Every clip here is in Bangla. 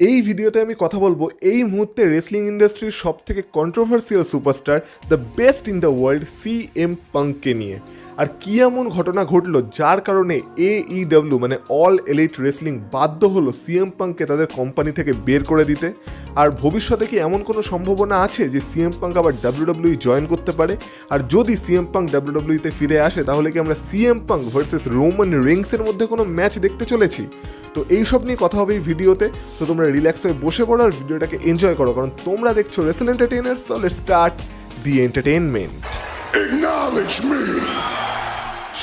এই ভিডিওতে আমি কথা বলবো এই মুহূর্তে রেসলিং ইন্ডাস্ট্রির সব থেকে controversial superstar the best in the world CM পাঙ্ককে নিয়ে। আর কী এমন ঘটনা ঘটলো যার কারণে AEW মানে অল এলিট রেসলিং বাধ্য হলো CM পাঙ্ককে তাদের কোম্পানি থেকে বের করে দিতে। আর ভবিষ্যতে কি এমন কোনো সম্ভাবনা আছে যে CM পাঙ্ক আবার WWE জয়েন করতে পারে? আর যদি CM পাঙ্ক WWE-তে ফিরে আসে তাহলে কি আমরা CM পাঙ্ক ভার্সেস রোমান রিংসের মধ্যে কোনো ম্যাচ দেখতে চলেছি? তো এইসব নিয়ে কথা হবে এই ভিডিওতে। তো তোমরা রিল্যাক্স হয়ে বসে পড়ো আর ভিডিওটাকে এনজয় করো, কারণ তোমরা দেখছো wrestle entertainer. So let's start the entertainment.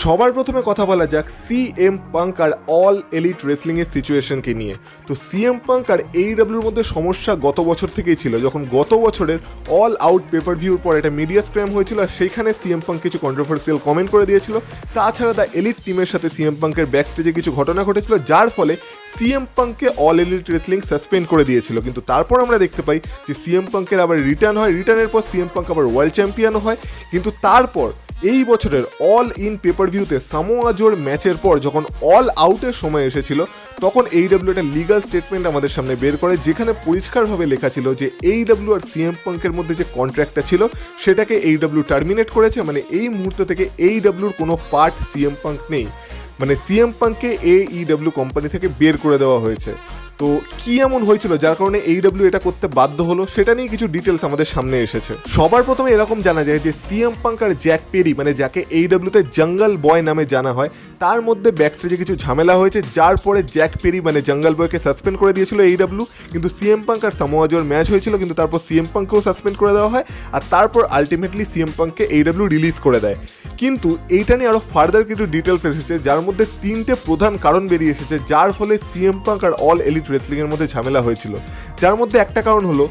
সবার প্রথমে কথা বলা যাক CM পাঙ্ক আর অল এলিট রেসলিংয়ের সিচুয়েশনকে নিয়ে। তো CM পাঙ্ক আর AEWর মধ্যে সমস্যা গত বছর থেকেই ছিল, যখন গত বছরের অল আউট পেপার ভিউর পর একটা মিডিয়া স্ক্র্যাম হয়েছিল আর সেইখানে CM পাঙ্ক কিছু কন্ট্রোভার্সিয়াল কমেন্ট করে দিয়েছিল। তাছাড়া দ্য এলিট টিমের সাথে CM পাঙ্কের ব্যাকস্টেজে কিছু ঘটনা ঘটেছিল যার ফলে CM পাঙ্ককে অল এলিট রেসলিং সাসপেন্ড করে দিয়েছিল। কিন্তু তারপর আমরা দেখতে পাই যে CM পাঙ্কের আবার রিটার্ন হয়, রিটার্নের পর CM পাঙ্ক আবার ওয়ার্ল্ড চ্যাম্পিয়নও হয়। কিন্তু তারপর এই বছরের অল ইন পেপার ভিউতে সামোয়া জোর ম্যাচের পর যখন অল আউটের সময় এসেছিল তখন AEW একটা লিগাল স্টেটমেন্ট আমাদের সামনে বের করে, যেখানে পরিষ্কারভাবে লেখা ছিল যে AEW আর CM পাঙ্কের মধ্যে যে কন্ট্রাক্টটা ছিল সেটাকে AEW টার্মিনেট করেছে। মানে এই মুহূর্ত থেকে AEWর কোনো পার্ট CM পাঙ্ক নেই, মানে CM পাঙ্ককে AEW কোম্পানি থেকে বের করে দেওয়া হয়েছে। তো কি এমন হয়েছিল যার কারণে AEW এটা করতে বাধ্য হলো সেটা নিয়ে কিছু ডিটেলস আমাদের সামনে এসেছে। সবার প্রথমে এরকম জানা যায় যে CM পাঙ্ক আর জ্যাক পেরি, মানে যাকে AEW-তে জঙ্গল বয় নামে জানা হয়, তার মধ্যে ব্যাকস্টেজে কিছু ঝামেলা হয়েছে যার পরে জ্যাক পেরি মানে জঙ্গল বয়কে সাসপেন্ড করে দিয়েছিল AEW। কিন্তু CM পাঙ্ক আর সামোয়া জোর ম্যাচ হয়েছিল, কিন্তু তারপর CM পাঙ্ককেও সাসপেন্ড করে দেওয়া হয় আর তারপর আলটিমেটলি CM পাঙ্ককে AEW রিলিজ করে দেয়। কিন্তু এইটা নিয়ে আরও ফার্দার কিছু ডিটেলস এসেছে যার মধ্যে তিনটে প্রধান কারণ বেরিয়ে এসেছে যার ফলে CM পাঙ্ক আর অল এলিট রেসলিংয়ের মধ্যে ঝামেলা হয়েছিল। যার মধ্যে একটা কারণ হলো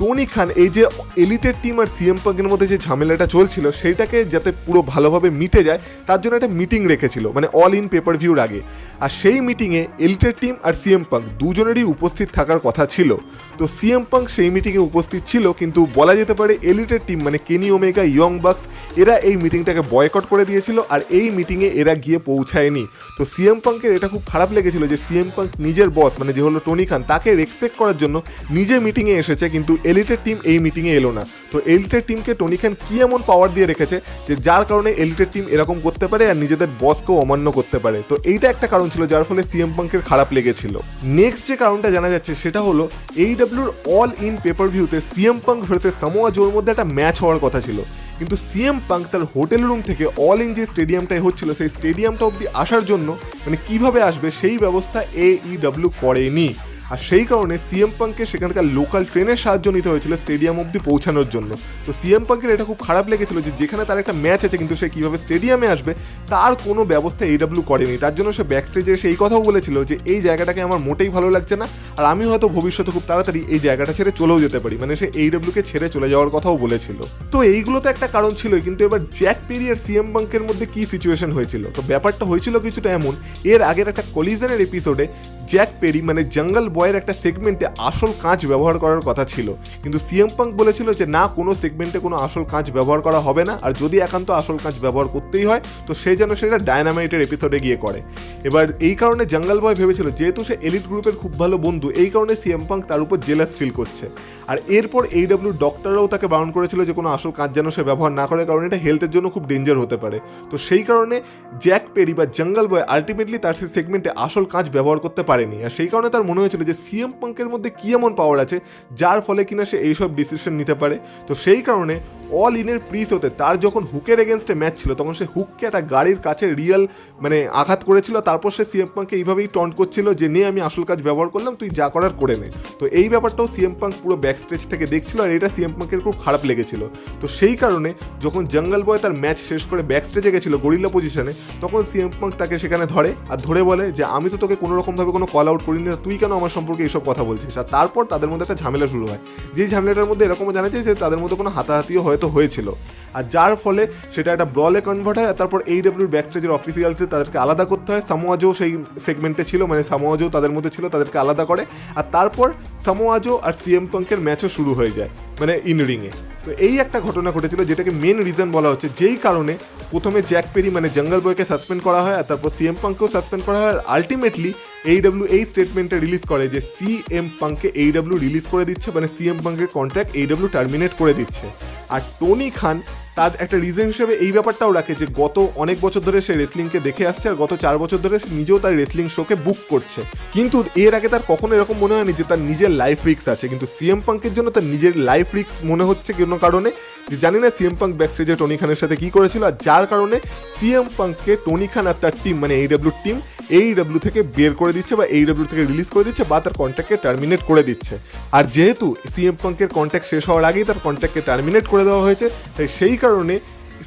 টনি খান এই যে এলিটের টিম আর CM পাঙ্কের মধ্যে যে ঝামেলাটা চলছিল সেইটাকে যাতে পুরো ভালোভাবে মিটে যায় তার জন্য একটা মিটিং রেখেছিল, মানে অল ইন পেপার ভিউর আগে। আর সেই মিটিংয়ে এলিটের টিম আর CM পাঙ্ক দুজনেরই উপস্থিত থাকার কথা ছিল। তো CM পাঙ্ক সেই মিটিংয়ে উপস্থিত ছিল, কিন্তু বলা যেতে পারে এলিটের টিম মানে কেনি ওমেগা, ইয়ং বাক্স এরা এই মিটিংটাকে বয়কট করে দিয়েছিল আর এই মিটিংয়ে এরা গিয়ে পৌঁছায়নি। তো CM পাঙ্কের এটা খুব খারাপ লেগেছিল যে CM পাঙ্ক নিজের বস মানে যে হলো টনি খান তাকে রেসপেক্ট করার জন্য নিজে মিটিংয়ে এসেছে, কিন্তু এলিটের টিম এই মিটিংয়ে এলো না। তো এলিটের টিমকে টনি খান কি এমন পাওয়ার দিয়ে রেখেছে যে যার কারণে এলিটের টিম এরকম করতে পারে আর নিজেদের বসকেও অমান্য করতে পারে। তো এইটা একটা কারণ ছিল যার ফলে CM পাঙ্কের খারাপ লেগেছিল। নেক্সট যে কারণটা জানা যাচ্ছে সেটা হলো AEWর অল ইন পেপার ভিউতে CM পাঙ্ক ভার্সেস সামোয়া জোর মধ্যে একটা ম্যাচ হওয়ার কথা ছিল, কিন্তু CM পাঙ্ক তার হোটেল রুম থেকে অল ইন যে স্টেডিয়ামটাই হচ্ছিল সেই স্টেডিয়ামটা অবধি আসার জন্য মানে কিভাবে আসবে সেই ব্যবস্থা AEW করেনি। আর সেই কারণে CM পাঙ্ককে সেখানকার লোকাল ট্রেনের সাহায্য নিতে হয়েছিল স্টেডিয়াম অবধি পৌঁছানোর জন্য। তো CM পাঙ্কের এটা খুব খারাপ লেগেছিল যে যেখানে তার একটা ম্যাচ আছে কিন্তু সে কীভাবে স্টেডিয়ামে আসবে তার কোনো ব্যবস্থা AEW করেনি। তার জন্য সে ব্যাকস্টেজে সেই কথাও বলেছিল যে এই জায়গাটাকে আমার মোটেই ভালো লাগছে না আর আমি হয়তো ভবিষ্যতে খুব তাড়াতাড়ি এই জায়গাটা ছেড়ে চলেও যেতে পারি, মানে সে AEW-কে ছেড়ে চলে যাওয়ার কথাও বলেছিল। তো এইগুলো তো একটা কারণ ছিল, কিন্তু এবার জ্যাক পেরি আর CM পাঙ্কের মধ্যে কী সিচুয়েশন হয়েছিল? তো ব্যাপারটা হয়েছিল কিছুটা এমন, এর আগের একটা কলিজনের এপিসোডে জ্যাক পেরি মানে জঙ্গল বয়ের একটা সেগমেন্টে আসল কাঁচ ব্যবহার করার কথা ছিল, কিন্তু CM পাঙ্ক বলেছিল যে না, কোনো সেগমেন্টে কোনো আসল কাঁচ ব্যবহার করা হবে না, আর যদি একান্ত আসল কাঁচ ব্যবহার করতেই হয় তো সে যেন সেটা ডায়নামাইটের এপিসোডে গিয়ে করে। এবার এই কারণে জঙ্গল বয় ভেবেছিল যেহেতু সে এলিট গ্রুপের খুব ভালো বন্ধু, এই কারণে CM পাঙ্ক তার উপর জেলাস ফিল করছে। আর এরপর AEW ডক্টররাও তাকে বারণ করেছিল যে কোনো আসল কাঁচ যেন সে ব্যবহার না করে, কারণ এটা হেলথের জন্য খুব ডেঞ্জার হতে পারে। তো সেই কারণে জ্যাক পেরি বা জঙ্গল বয় আলটিমেটলি তার সেই সেগমেন্টে আসল কাঁচ ব্যবহার করতে পারেনি। আর সেই কারণে তার মনে হয়েছিল যে CM পাঙ্কের মধ্যে কী এমন পাওয়ার আছে যার ফলে কিনা সে এইসব ডিসিশন নিতে পারে। তো সেই কারণে অল ইনের প্রি শোতে তার যখন হুকের এগেনস্টে ম্যাচ ছিল তখন সে হুককে একটা গাড়ির কাছে রিয়েল মানে আঘাত করেছিল, তারপর সে CM পাঙ্ককে এইভাবেই টন্ট করছিল যে নিয়ে আমি আসল কাজ ব্যবহার করলাম, তুই যা করার করে নে। তো এই ব্যাপারটাও CM পাঙ্ক পুরো ব্যাকস্টেজ থেকে দেখছিল আর এটা CM পাঙ্কের খুব খারাপ লেগেছিল। তো সেই কারণে যখন জঙ্গল বয় তার ম্যাচ শেষ করে ব্যাকস্টেজে গেছিল গরিল্লা পজিশনে, তখন CM পাঙ্ক তাকে সেখানে ধরে আর ধরে বলে যে আমি তো তোকে কোনো রকমভাবে কোনো কল আউট করিনি, তুই কেন আমার সম্পর্কে এইসব কথা বলছিস। আর তারপর তাদের মধ্যে একটা ঝামেলা শুরু হয়, যেই ঝামেলাটার মধ্যে এরকমও জানা যায় যে তাদের মধ্যে কোনো হাতাহাতিও হয়তো হয়েছিল, আর যার ফলে সেটা একটা ব্রলে কনভার্ট হয়। আর তারপর AEWর ব্যাকস্টেজের অফিসিয়ালসে তাদেরকে আলাদা করতে হয়। সামোয়া জো সেই সেগমেন্টে ছিল, মানে সামোয়া জো তাদের মধ্যে ছিল, তাদেরকে আলাদা করে। আর তারপর সামোয়া জো আর CM পাঙ্কের ম্যাচও শুরু হয়ে যায় মানে ইন রিংয়ে। তো এই একটা ঘটনা ঘটেছিল যেটাকে মেন রিজন বলা হচ্ছে, যেই কারণে প্রথমে জ্যাক পেরি মানে জঙ্গল বয়কে সাসপেন্ড করা হয়, আর তারপর সিএম পাঙ্ককেও সাসপেন্ড করা হয়। আর আলটিমেটলি AEW এই স্টেটমেন্টটা রিলিজ করে যে সিএম পাঙ্ককে AEW রিলিজ করে দিচ্ছে, মানে সিএম পাঙ্কের কন্ট্রাক্ট AEW টার্মিনেট করে দিচ্ছে। আর টনি খান তার একটা রিজন হিসেবে এই ব্যাপারটাও রাখে যে গত অনেক বছর ধরে সে রেসলিংকে দেখে আসছে, আর গত 4 বছর ধরে সে নিজেও তার রেসলিং শোকে বুক করছে। কিন্তু এর আগে তার কখনো এরকম মনে হয়নি যে তার নিজের লাইফ রিস্ক আছে, কিন্তু সিএম পাঙ্কের জন্য তার নিজের লাইফ রিস্ক মনে হচ্ছে কোনো কারণে, যে জানি না সিএম পাঙ্ক ব্যাকস্টেজে টনি খানের সাথে কী করেছিল, আর যার কারণে সিএম পাঙ্ককে টনি খান আর তার টিম মানে AEW টিম AEW থেকে বের করে দিচ্ছে বা AEW থেকে রিলিজ করে দিচ্ছে বা তার কন্ট্রাক্টকে টার্মিনেট করে দিচ্ছে। আর যেহেতু সিএম পাঙ্কের কন্ট্রাক্ট শেষ হওয়ার আগেই তার কন্ট্রাক্টকে টার্মিনেট করে দেওয়া হয়েছে, তাই সেই কারণে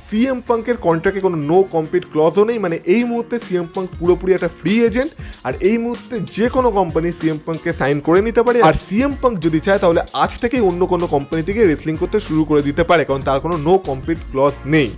সিএম পাঙ্কের কন্ট্রাক্টে কোনো নো কম্পিট ক্লজও নেই। মানে এই মুহূর্তে সিএম পাঙ্ক পুরোপুরি একটা ফ্রি এজেন্ট, আর এই মুহূর্তে যে কোনো কোম্পানি সিএম পাঙ্ককে সাইন করে নিতে পারে। আর সিএম পাঙ্ক যদি চায় তাহলে আজ থেকেই অন্য কোনো কোম্পানি থেকে রেসলিং করতে শুরু করে দিতে পারে, কারণ তার কোনো নো কম্পিট ক্লজ নেই।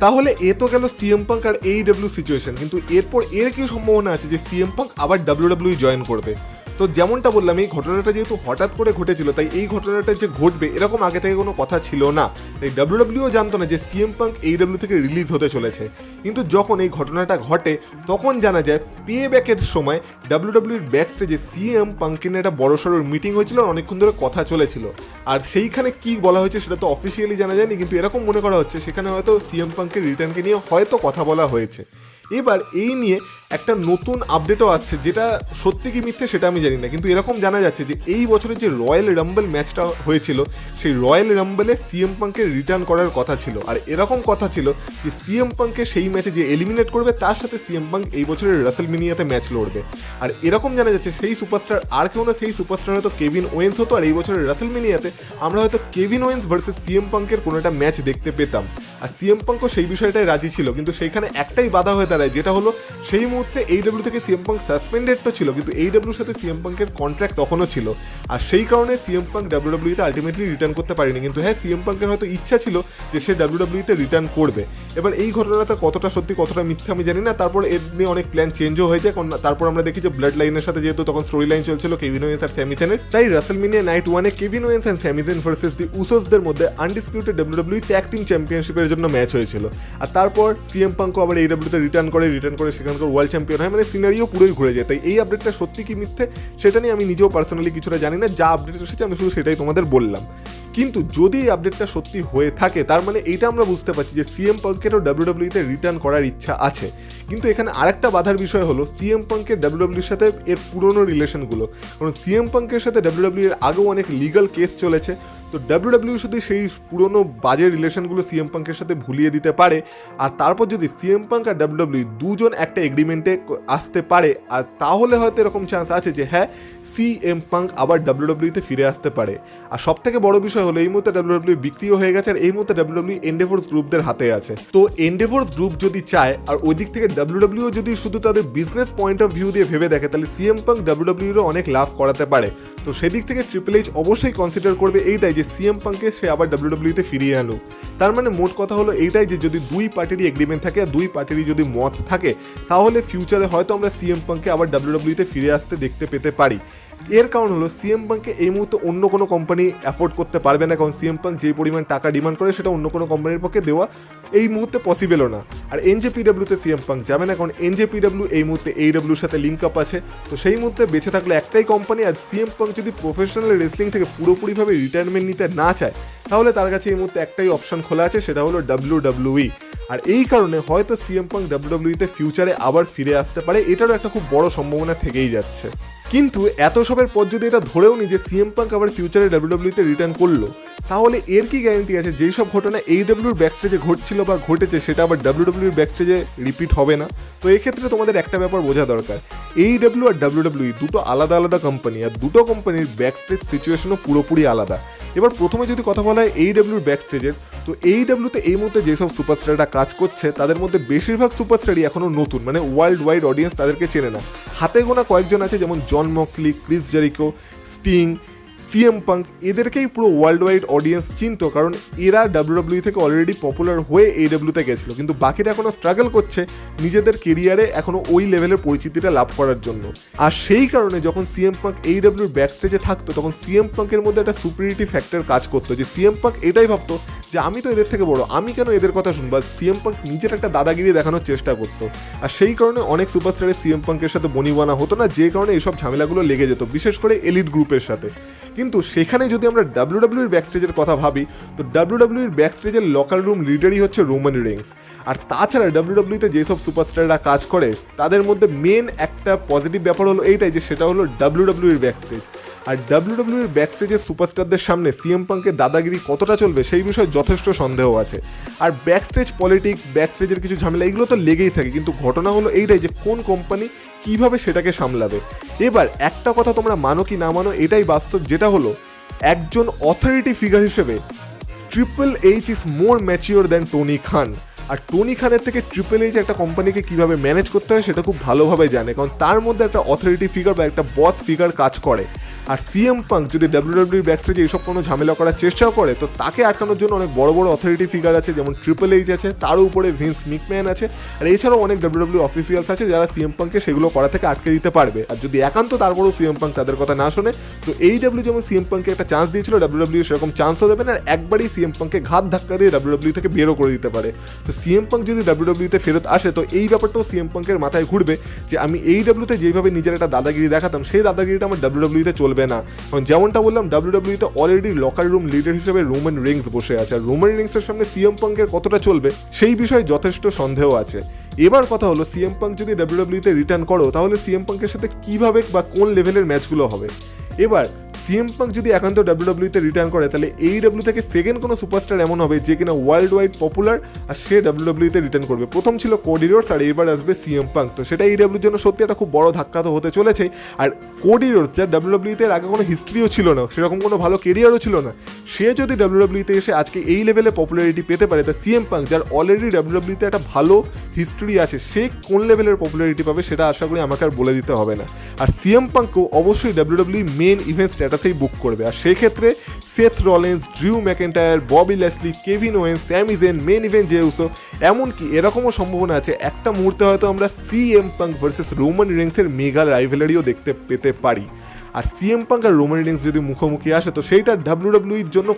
তাহলে এ তো গেল সিএম পাঙ্ক আর AEW সিচুয়েশন, কিন্তু এরপর এর কি সম্ভাবনা আছে যে সিএম পাঙ্ক আবার WWE জয়েন করবে? তো যেমনটা বললাম, এই ঘটনাটা যেহেতু হঠাৎ করে ঘটেছিল, তাই এই ঘটনাটা যে ঘটবে এরকম আগে থেকে কোনো কথা ছিল না। তাই WWE জানতো না যে সিএম পাঙ্ক AEW থেকে রিলিজ হতে চলেছে। কিন্তু যখন এই ঘটনাটা ঘটে তখন জানা যায় পে ব্যাকের সময় WWEর ব্যাক স্টেজে সিএম পাঙ্কের নিয়ে একটা বড়সড় মিটিং হয়েছিল, অনেকক্ষণ ধরে কথা চলেছিল। আর সেইখানে কি বলা হয়েছে সেটা তো অফিসিয়ালি জানা যায়নি, কিন্তু এরকম মনে করা হচ্ছে সেখানে হয়তো সিএম পাঙ্কের রিটার্নকে নিয়ে হয়তো কথা বলা হয়েছে। এবার এই নিয়ে একটা নতুন আপডেটও আসছে, যেটা সত্যি কি মিথ্যে সেটা আমি জানি না, কিন্তু এরকম জানা যাচ্ছে যে এই বছরের যে রয়্যাল রাম্বল ম্যাচটা হয়েছিল সেই রয়্যাল রাম্বলে সিএম পাঙ্কের রিটার্ন করার কথা ছিল। আর এরকম কথা ছিল যে সিএম পাঙ্কে সেই ম্যাচে যে এলিমিনেট করবে তার সাথে সিএম পাঙ্ক এই বছরের রাসেলমেনিয়াতে ম্যাচ লড়বে। আর এরকম জানা যাচ্ছে সেই সুপারস্টার আর কেউ না, সেই সুপারস্টার হয়তো কেভিন ওয়েন্স হতো, আর এই বছরের রাসেলমেনিয়াতে আমরা হয়তো কেভিন ওয়েন্স ভার্সেস সিএম পাঙ্কের কোনো একটা ম্যাচ দেখতে পেতাম। আর সিএম পাঙ্কও সেই বিষয়টাই রাজি ছিল, কিন্তু সেইখানে একটাই বাধা হয়ে দাঁড়ায়, যেটা হলো সেই মুহূর্তে AEW থেকে সিএম পাঙ্ক সাসপেন্ডেড তো ছিল, কিন্তু AEWর সাথে সিএম পাঙ্কের কন্ট্রাক্ট তখনও ছিল। আর সেই কারণে সিএম পাঙ্ক WWE তে আলটিমেটলি রিটার্ন করতে পারেনি। কিন্তু হ্যাঁ, সিএম পাঙ্কের হয়তো ইচ্ছা ছিল যে সে WWE তে রিটার্ন করবে। এবার এই ঘটনাটা কতটা সত্যি কতটা মিথ্যা আমি জানি না। তারপর এর নিয়ে অনেক প্ল্যান চেঞ্জও হয়ে যায়, কারণ তারপর আমরা দেখি যে ব্লাড লাইনের সাথে যেহেতু তখন স্টোরি লাইন চলছিল কেভিন ওয়েন্স আর স্যামি জেনের, তাই রাসেলমেনিয়া নাইট 1-এ Kevin Owens and Sammy Zayn versus the উসোসদের মধ্যে আনডিসপিউটেড WWE ট্যাগ টিম চ্যাম্পিয়নশিপের জন্য ম্যাচ হয়েছিল। আর তারপর সিএম পাঙ্কও আবার AEW তে রিটার্ন করে সেখানকার ওয়ার্ল্ড চ্যাম্পিয়ন হয়, মানে সিনারিও পুরোই ঘুরে যায়। তাই এই আপডেটটা সত্যি কি মিথ্যে সেটা নিয়ে আমি নিজেও পার্সোনালি কিছুটা জানি না, যা আপডেট এসেছে আমি শুধু সেটাই তোমাদের বললাম। কিন্তু যদি এই আপডেটটা সত্যি হয়ে থাকে তার মানে এইটা আমরা বুঝতে পারছি যে সিএম পাঙ্কেরও WWE তে রিটার্ন করার ইচ্ছা আছে। কিন্তু এখানে আরেকটা বাধার বিষয় হলো সিএম পাঙ্কের WWEর সাথে এর পুরনো রিলেশনগুলো, কারণ সিএম পাঙ্কের সাথে WWE এর আগেও অনেক লিগাল কেস চলেছে। তো WWE শুধু সেই পুরনো বাজে রিলেশনগুলো সিএম পাঙ্কের সাথে ভুলিয়ে দিতে পারে, আর তারপর যদি সিএম পাঙ্ক আর WWE দুজন একটা এগ্রিমেন্টে আসতে পারে, আর তাহলে হয়তো এরকম চান্স আছে যে হ্যাঁ, সিএম পাঙ্ক আবার WWE তে ফিরে আসতে পারে। আর সব থেকে বড় বিষয় হলো এই মুহূর্তে WWE বিক্রিও হয়ে গেছে, আর এই মুহূর্তে WWE এন্ডেভোর্স গ্রুপদের হাতে আছে। তো এন্ডেভোর্স গ্রুপ যদি চায় আর ওই দিক থেকে WWE যদি শুধু তাদের বিজনেস পয়েন্ট অফ ভিউ দিয়ে ভেবে দেখে, তাহলে সিএম পাঙ্ক WWE-রও অনেক লাভ করাতে পারে। তো সেদিক থেকে ট্রিপল এইচ অবশ্যই কনসিডার করবে এইটাই যে সিএম পাঙ্কে সে আবার WWE তে ফিরিয়ে আনুক। তার মানে মোট কথা হলো এইটাই যে যদি দুই পার্টিরই এগ্রিমেন্ট থাকে আর দুই পার্টিরই যদি মত থাকে, তাহলে ফিউচারে হয়তো আমরা সিএম পাঙ্কে আবার WWE তে ফিরে আসতে দেখতে পেতে পারি। এর কারণ হলো সিএম পাঙ্ককে এই মুহূর্তে অন্য কোনো কোম্পানি অ্যাফোর্ড করতে পারবে না, কারণ সিএম পাঙ্ক যে পরিমাণ টাকা ডিমান্ড করে সেটা অন্য কোনো কোম্পানির পক্ষে দেওয়া এই মুহূর্তে পসিবলও না। আর NJPW-তে সিএম পাঙ্ক যাবে না, কারণ NJPW এই মুহূর্তে AEW-র সাথে লিঙ্ক আপ আছে। তো সেই মুহূর্তে বেঁচে থাকলে একটাই কোম্পানি, আর সিএম পাঙ্ক যদি প্রফেশনাল রেসলিং থেকে পুরোপুরিভাবে রিটায়ারমেন্ট নিতে না চায়, তাহলে তার কাছে এই মুহূর্তে একটাই অপশন খোলা আছে, সেটা হলো WWE। আর এই কারণে হয়তো সিএম পাঙ্ক WWE-তে ফিউচারে আবার ফিরে আসতে পারে, এটারও একটা খুব বড় সম্ভাবনা থেকেই যাচ্ছে। কিন্তু এত সবের পর যদি এটা ধরেও নি যে সিএম পাঙ্ক আবার ফিউচারে WWE-তে রিটার্ন করলো, তাহলে এর কি গ্যারান্টি আছে যেই সব ঘটনা AEW-র ব্যাকস্টেজে ঘটছিল বা ঘটেছে সেটা আবার WWE-র ব্যাকস্টেজে রিপিট হবে না? তো এক্ষেত্রে তোমাদের একটা ব্যাপার বোঝা দরকার, AEW আর WWE দুটো আলাদা আলাদা কোম্পানি, আর দুটো কোম্পানির ব্যাকস্টেজ সিচুয়েশনও পুরোপুরি আলাদা। এবার প্রথমে যদি কথা বলা হয় AEW-র ব্যাকস্টেজের, তো AEW-তে এই মুহূর্তে যেসব সুপারস্টাররা কাজ করছে তাদের মধ্যে বেশিরভাগ সুপারস্টারই এখনও নতুন, মানে ওয়ার্ল্ড ওয়াইড অডিয়েন্স তাদেরকে চেনে না। হাতে গোনা কয়েকজন আছে, যেমন Jon Moxley, Chris Jericho, Sting, CM Punk, এদেরকেই পুরো ওয়ার্ল্ড ওয়াইড অডিয়েন্স চিনতো, কারণ এরা ডাব্লিউডাব্লিউ থেকে অলরেডি পপুলার হয়ে এইডাব্লিউতে গেছিলো, কিন্তু বাকিরা এখনও স্ট্রাগল করছে নিজেদের কেরিয়ারে এখনও ওই লেভেলের পরিচিতিটা লাভ করার জন্য। আর সেই কারণে যখন সিএম পাঙ্ক এইডাব্লিউর ব্যাক স্টেজে থাকতো তখন সিএম পাঙ্কের মধ্যে একটা সুপিরিয়রিটি ফ্যাক্টর কাজ করতো, যে সিএম পাঙ্ক এটাই ভাবতো যে আমি তো এদের থেকে বড়, আমি কেন এদের কথা শুনবো। সিএম পাঙ্ক নিজের একটা দাদাগিরি দেখানোর চেষ্টা করতো, আর সেই কারণে অনেক সুপারস্টারের সিএম পাঙ্কের সাথে বনিবানা হতো না, যে কারণে এইসব ঝামেলাগুলো লেগে যেত, বিশেষ করে এলিট গ্রুপের সাথে। কিন্তু সেখানে যদি আমরা ডাব্লিউডাব্লিউর ব্যাক স্টেজের কথা ভাবি, তো ডাব্লিউডাব্লিউর ব্যাক স্টেজের লকার রুম লিডারই হচ্ছে রোমান রেইন্স। আর তাছাড়া ডাব্লিউডাব্লিউতে যেসব সুপারস্টাররা কাজ করে তাদের মধ্যে মেন একটা পজিটিভ ব্যাপার হলো এইটাই, যে সেটা হলো ডাব্লিউডাব্লিউর ব্যাক স্টেজ। আর ডাব্লিউডাব্লিউর ব্যাক স্টেজের সুপারস্টারদের সামনে সিএম পাঙ্কের দাদাগিরি কতটা চলবে সেই বিষয়ে যথেষ্ট সন্দেহ আছে। আর ব্যাক স্টেজ পলিটিক্স, ব্যাক স্টেজের কিছু ঝামেলা এগুলো তো লেগেই থাকে, কিন্তু ঘটনা হলো এইটাই যে কোন কোম্পানি কিভাবে সেটাকে সামলাবে। এবার একটা কথা তোমরা মানো কি না মানো, এটাই বাস্তব, যেটা হলো একজন অথরিটি ফিগার হিসেবে triple H is more mature than Tony Khan. আর টনি খানের থেকে ট্রিপল এইচ একটা কোম্পানিকে কীভাবে ম্যানেজ করতে হয় সেটা খুব ভালোভাবে জানে, কারণ তার মধ্যে একটা অথরিটি ফিগার বা একটা বস ফিগার কাজ করে। আর সিএম পাঙ্ক যদি ডাব্লিউডাব্লিউর ব্যাক স্টেজে এইসব কোনো ঝামেলা করার চেষ্টাও করে, তো তাকে আটকানোর জন্য অনেক বড় বড় অথরিটি ফিগার আছে, যেমন ট্রিপল এইচ আছে, তার উপরে ভিন্স ম্যাকম্যান আছে, আর এছাড়াও অনেক ডাব্লিউডাব্লিউ অফিসিয়ালস আছে যারা সিএম পাঙ্ককে সেগুলো করা থেকে আটকে দিতে পারবে। আর যদি একান্ত তারপরেও সিএম পাঙ্ক তাদের কথা না শোনে, তো এইডাব্লিউ যেমন সিএম পাঙ্ককে একটা চান্স দিয়েছিল, ডাব্লিউডাব্লিউ সেরকম চান্সও দেবেন, আর একবারই সিএম পাঙ্ককে ঘাত ধাক্কা দিয়ে ডাব্লিউডাব্লিউ থেকে বেরো করে দিতে পারে। তো সিএম পাঙ্ক যদি ডাব্লিউডাব্লিউতে ফেরত আসে, তো এই ব্যাপারটাও সিএম পাঙ্কের মাথায় ঘুরবে যে আমি এইডাব্লিউতে যেভাবে নিজের একটা দাদাগিরি দেখাতাম, সেই দাদাগিরিটা আমার ডাব্লিউডাব্লিউতে চলবে না। কারণ যেমনটা বললাম, ডাব্লিউডাব্লিউতে অলরেডি লকার রুম লিডার হিসেবে রোমান রেইন্স বসে আছে, আর রোমান রেইন্সের সামনে সিএম পাঙ্কের কতটা চলবে সেই বিষয়ে যথেষ্ট সন্দেহ আছে। এবার কথা হলো, সিএম পাঙ্ক যদি ডাব্লিউডাব্লিউতে রিটার্ন করো, তাহলে সিএম পাঙ্কের সাথে কিভাবে বা কোন লেভেলের ম্যাচগুলো হবে। এবার সিএম পাঙ্ক যদি একান্ত ডাব্লিউডাব্লিউতে রিটার্ন করে, তাহলে এইডাব্লিউ থেকে সেকেন্ড কোনো সুপারস্টার এমন হবে যে কিনা ওয়ার্ল্ড ওয়াইড পপুলার, আর সে ডাব্লিউডাব্লিউতে রিটার্ন করবে। প্রথম ছিল কোডি রোডস, আর এবার আসবে সিএম পাঙ্ক। তো সেটা এইডাব্লিউর জন্য সত্যি একটা খুব বড় ধাক্কা তো হতে চলেছেই। আর কোডি রোডস, যার ডাব্লিউডাব্লিউতে আগে কোনো হিস্ট্রিও ছিল না, সেরকম কোনো ভালো কেরিয়ারও ছিল না, সে যদি ডাব্লিউডাব্লিউতে এসে আজকে এই লেভেলে পপুলারিটি পেতে পারে, তা সিএম পাঙ্ক, যার অলরেডি ডাব্লিউডাব্লিউতে একটা ভালো হিস্ট্রি আছে, সে কোন লেভেলের পপুলারিটি পাবে সেটা আশা করি আমাকে আর বলে দিতে হবে না। আর সিএম পাঙ্কও অবশ্যই ডাব্লিউডাব্লিউ মেন ইভেন্ট স্ট্যাটাসেই বুক করবে, আর সেই ক্ষেত্রে Seth Rollins, Drew McIntyre, Bobby Lashley, Kevin Owens, Sammy Zayn, main event Jey Uso, এমনকি এরকমও সম্ভাবনা আছে একটা মুহূর্তে হয়তো আমরা সিএম পাঙ্ক ভার্সেস রোমান রেইন্সের মেগা রাইভেলারিও দেখতে পেতে পারি। আর সিএম পাঙ্ক আর রোমান রেইন্স যদি মুখোমুখি আসে, তো সেইটা ডাব্লিউডাব্লিউর জন্য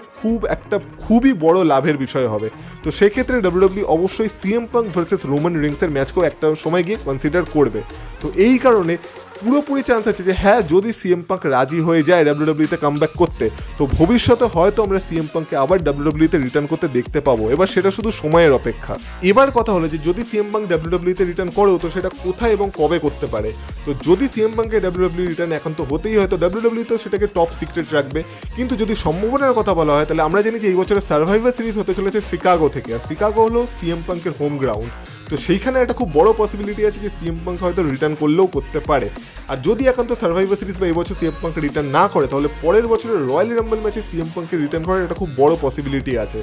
খুবই বড় লাভের বিষয় হবে। তো সেক্ষেত্রে ডাব্লিউডাব্লিউ অবশ্যই সিএম পাঙ্ক ভার্সেস রোমান রেইন্সের ম্যাচকেও একটা সময় গিয়ে কনসিডার করবে। তো এই কারণে পুরোপুরি চান্স আছে যে হ্যাঁ, যদি সিএম পাঙ্ক রাজি হয়ে যায় ডাব্লিউডাব্লিউতে কামব্যাক করতে, তো ভবিষ্যতে হয়তো আমরা সিএম পাঙ্ককে আবার ডাব্লিউডাব্লিউতে রিটার্ন করতে দেখতে পাবো। এবার সেটা শুধু সময়ের অপেক্ষা। এবার কথা হলো যে যদি সিএম পাঙ্ক ডাব্লিউডাব্লিউতে রিটার্ন করেও, তো সেটা কোথায় এবং কবে করতে পারে। তো যদি সিএম পাঙ্কের ডাব্লিউডাব্লিউ রিটার্ন এখন তো হতেই হয়তো, ডাব্লিউডাব্লিউ তো সেটাকে টপ সিক্রেট রাখবে। কিন্তু যদি সম্ভাবনার কথা বলা হয়, তাহলে আমরা জানি যে এই বছরের সার্ভাইভার সিরিজ হতে চলেছে শিকাগো থেকে, আর শিকাগো হলো সিএম পাঙ্কের হোম গ্রাউন্ড। তো সেইখানে একটা খুব বড় পসিবিলিটি আছে যে সিএম পাঙ্ক হয়তো রিটার্ন করলেও করতে পারে। আর যদি একান্ত সার্ভাইভার সিরিজ বা এই বছর সিএম পাঙ্ক রিটার্ন না করে, তাহলে পরের বছরের রয়্যাল রাম্বল ম্যাচে সিএম পাঙ্কের রিটার্ন করার একটা খুব বড় পসিবিলিটি আছে।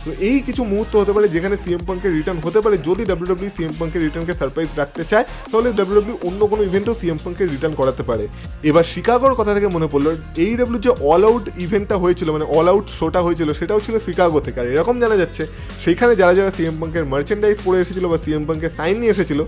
তো এই কিছু মুহূর্ত হতে পারে যেখানে সিএম পাঙ্কের রিটার্ন হতে পারে। যদি ডাব্লিউডাব্লিউ সিএম পাঙ্কের রিটার্নকে সারপ্রাইজ রাখতে চায়, তাহলে ডাব্লিউডাব্লিউ অন্য কোনো ইভেন্টও সিএম পাঙ্কের রিটার্ন করাতে পারে। এবার শিকাগোর কথা থেকে মনে পড়লো, এইডাব্লিউ যে অল আউট ইভেন্টটা হয়েছিল, মানে অল আউট শোটা হয়েছিল, সেটাও ছিল শিকাগো থেকে। আর এরকম জানা যাচ্ছে সেইখানে যারা যারা সিএম পাঙ্কের মার্চেন্ডাইজ পরে এসেছিল বা সিএম পাঙ্কের সাইন নিয়ে এসেছিল,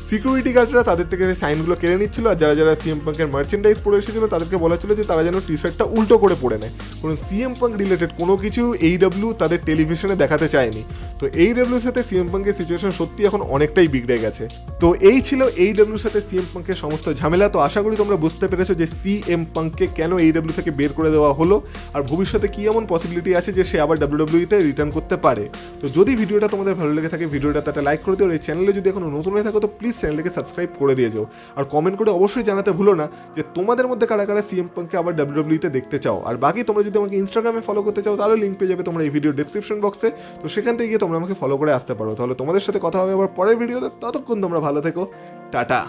সিকিউরিটি গার্ডরা তাদের থেকে সাইনগুলো কেড়ে নিচ্ছিল, আর যারা যারা সিএম পাঙ্কের মার্চেন্ডাইজ পরে এসেছিল তাদেরকে বলা ছিল যে তারা যেন টি শার্টটা উল্টো করে পরে নেয়, কারণ সিএম পাঙ্ক রিলেটেড কোনো কিছু এইডাব্লিউ তাদের টেলিভিশনে দেখাতে চায়নি। তো এইডাব্লিউর সাথে সিএম পাঙ্কের সিচুয়েশন সত্যি এখন অনেকটাই বিগড়ে গেছে। তো এই ছিল এইডাব্লিউর সাথে সিএম পাঙ্কের সমস্ত ঝামেলা। তো আশা করি তোমরা বুঝতে পেরেছো যে সিএম পাঙ্ককে কেন এইডাব্লিউ থেকে বের করে দেওয়া হলো, আর ভবিষ্যতে কি এমন পসিবিলিটি আছে যে সে আবার ডাব্লিউডাব্লিউতে রিটার্ন করতে পারে। তো যদি ভিডিওটা তোমাদের ভালো লেগে থাকে, ভিডিওটাতে একটা লাইক করে দিও। আর এই চ্যানেলে যদি এখনো নতুন হয়ে থাকো, তো প্লিজ চ্যানেলকে সাবস্ক্রাইব করে দিয়ে যাও। আর কমেন্ট করে অবশ্যই জানাতে ভুলো না যে তোমাদের মধ্যে কারা কারা সিএম পাঙ্ককে আবার ডাব্লিউডাব্লিউতে দেখতে চাও। আর বাকি তোমরা যদি আমাকে ইনস্টাগ্রামে ফলো করতে চাও, তাহলে লিঙ্ক পেয়ে যাবে তোমরা এই ভিডিও ডেসক্রিপশন বক্সে। তো সেখান থেকে গিয়ে তোমরা আমাকে ফলো করে আসতে পারো। তাহলে তোমাদের সাথে কথা হবে আবার পরের ভিডিওতে। ততক্ষণ তোমরা ভালো থেকো, টাটা।